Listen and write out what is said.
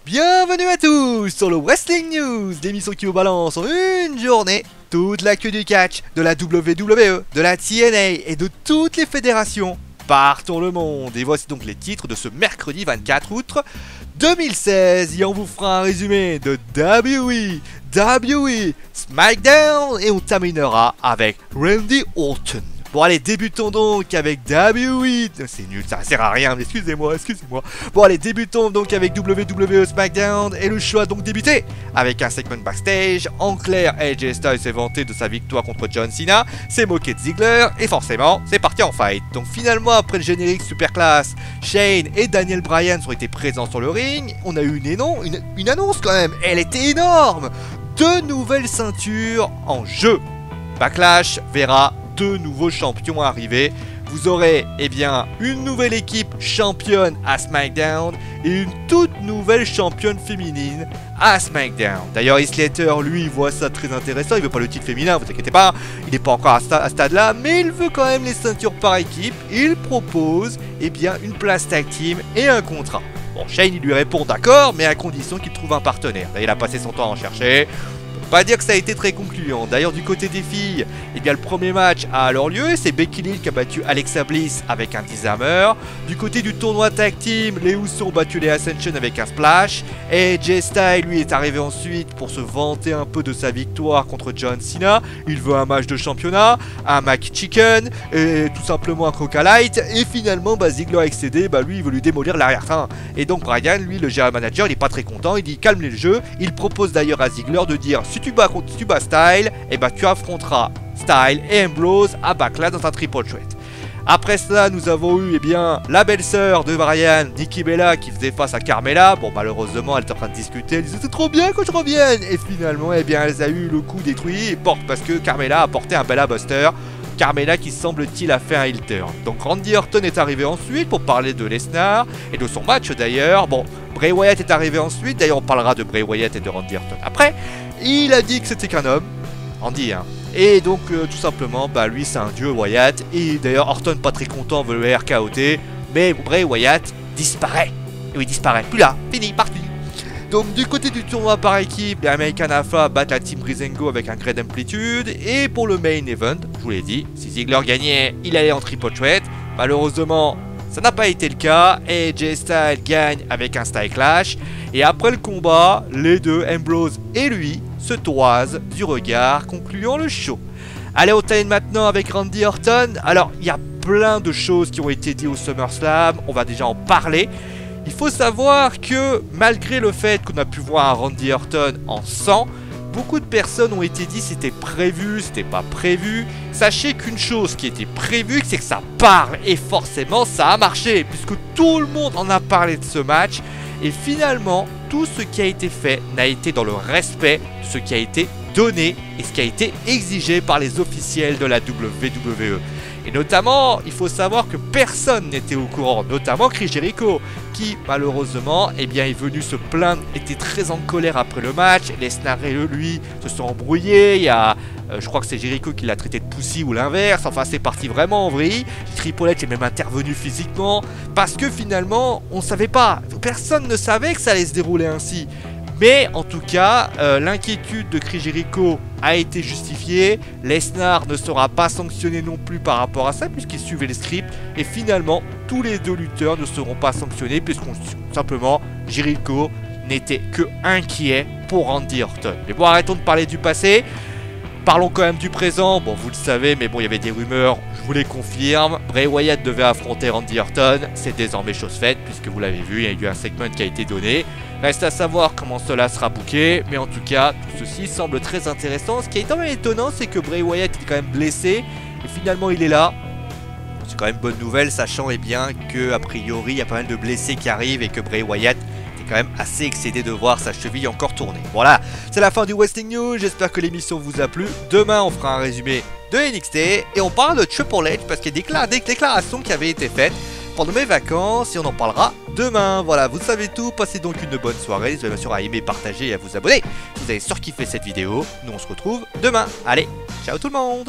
Bienvenue à tous sur le Wrestling News, l'émission qui vous balance en une journée toute l'actu du catch, de la WWE, de la TNA et de toutes les fédérations partout le monde. Et voici donc les titres de ce mercredi 24 août 2016 et on vous fera un résumé de WWE, SmackDown et on terminera avec Randy Orton. Bon allez, débutons donc avec WWE. C'est nul, ça sert à rien, mais excusez-moi. Bon allez, débutons donc avec WWE SmackDown et le show a donc débuté avec un segment backstage. En clair, AJ Styles s'est vanté de sa victoire contre John Cena, s'est moqué de Ziggler et forcément, c'est parti en fight. Donc finalement, après le générique super classe, Shane et Daniel Bryan ont été présents sur le ring. On a eu une annonce quand même, elle était énorme. 2 nouvelles ceintures en jeu. Backlash verra 2 nouveaux champions arriver. Vous aurez une nouvelle équipe championne à SmackDown et une toute nouvelle championne féminine à SmackDown. D'ailleurs, Heath Slater, lui, il voit ça très intéressant. Il veut pas le titre féminin, vous inquiétez pas. Il n'est pas encore à ce stade-là, mais il veut quand même les ceintures par équipe. Il propose une place tag team et un contrat. Bon, Shane, il lui répond d'accord, mais à condition qu'il trouve un partenaire. Là, il a passé son temps à en chercher. Pas dire que ça a été très concluant. D'ailleurs, du côté des filles, le premier match a alors lieu. C'est Becky Lynch qui a battu Alexa Bliss avec un Dishammer. Du côté du tournoi tag team, les Usos ont battu les Ascension avec un splash. Et AJ Styles, lui, est arrivé ensuite pour se vanter un peu de sa victoire contre John Cena. Il veut un match de championnat, un McChicken, et tout simplement un Coca Light. Et finalement, Ziggler a excédé. Lui, il veut lui démolir l'arrière-train. Et donc, Bryan, lui, le GM manager, il est pas très content. Il dit calme le jeu. Il propose d'ailleurs à Ziggler de dire si tu bats Style, tu affronteras Style et Ambrose à Backlash dans un triple threat. Après cela, nous avons eu la belle-sœur de Bryan, Nikki Bella, qui faisait face à Carmella. Bon, malheureusement, elle est en train de discuter. Elle disait c'est trop bien que je revienne. Et finalement, elle a eu le coup détruit et parce que Carmella a porté un Bella Buster. Carmella qui semble-t-il a fait un heel turn. Donc Randy Orton est arrivé ensuite pour parler de Lesnar et de son match d'ailleurs. Bon, Bray Wyatt est arrivé ensuite. D'ailleurs, on parlera de Bray Wyatt et de Randy Orton après. Il a dit que c'était qu'un homme, Randy, hein. Et donc tout simplement, lui c'est un dieu Wyatt. Et d'ailleurs Orton pas très content veut le RKOT. Mais Bray Wyatt disparaît. Et oui, il disparaît. Plus là, fini, parti. Donc du côté du tournoi par équipe, les American Alpha battent la team Breezango avec un Great Amplitude. Et pour le main event, je vous l'ai dit, si Ziggler gagnait, il allait en triple threat. Malheureusement, ça n'a pas été le cas. Et AJ Styles gagne avec un Style Clash. Et après le combat, les deux, Ambrose et lui, se toisent du regard, concluant le show. Allez, on termine maintenant avec Randy Orton. Alors, il y a plein de choses qui ont été dites au SummerSlam. On va déjà en parler. Il faut savoir que malgré le fait qu'on a pu voir un Randy Orton en sang, beaucoup de personnes ont été dit c'était prévu, c'était pas prévu. Sachez qu'une chose qui était prévue, c'est que ça parle et forcément ça a marché puisque tout le monde en a parlé de ce match et finalement tout ce qui a été fait n'a été dans le respect de ce qui a été donné et ce qui a été exigé par les officiels de la WWE. Et notamment, il faut savoir que personne n'était au courant, notamment Chris Jericho, qui malheureusement est venu se plaindre, était très en colère après le match. Lesnar et lui se sont embrouillés. Il y a, je crois que c'est Jericho qui l'a traité de pussy ou l'inverse. Enfin, c'est parti vraiment en vrille. Triple H est même intervenu physiquement parce que finalement, on savait pas. Personne ne savait que ça allait se dérouler ainsi. Mais en tout cas, l'inquiétude de Chris Jericho a été justifiée. Lesnar ne sera pas sanctionné non plus par rapport à ça puisqu'il suivait le script. Et finalement, tous les 2 lutteurs ne seront pas sanctionnés puisqu'on simplement Jericho n'était que inquiet pour Randy Orton. Mais bon, arrêtons de parler du passé. Parlons quand même du présent. Bon, vous le savez, mais bon, il y avait des rumeurs, je vous les confirme. Bray Wyatt devait affronter Randy Orton. C'est désormais chose faite, puisque vous l'avez vu, il y a eu un segment qui a été donné. Reste à savoir comment cela sera booké. Mais en tout cas, tout ceci semble très intéressant. Ce qui est quand même étonnant, c'est que Bray Wyatt est quand même blessé. Et finalement, il est là. C'est quand même bonne nouvelle, sachant que a priori, il y a pas mal de blessés qui arrivent et que Bray Wyatt quand même assez excédé de voir sa cheville encore tourner. Voilà, c'est la fin du Wrestling News, j'espère que l'émission vous a plu. Demain on fera un résumé de NXT et on parle de Triple H parce qu'il y a des déclarations qui avaient été faites pendant mes vacances et on en parlera demain. Voilà, vous savez tout, passez donc une bonne soirée, n'hésitez bien sûr à aimer, partager et à vous abonner. Si vous avez surkiffé cette vidéo, nous on se retrouve demain. Allez, ciao tout le monde.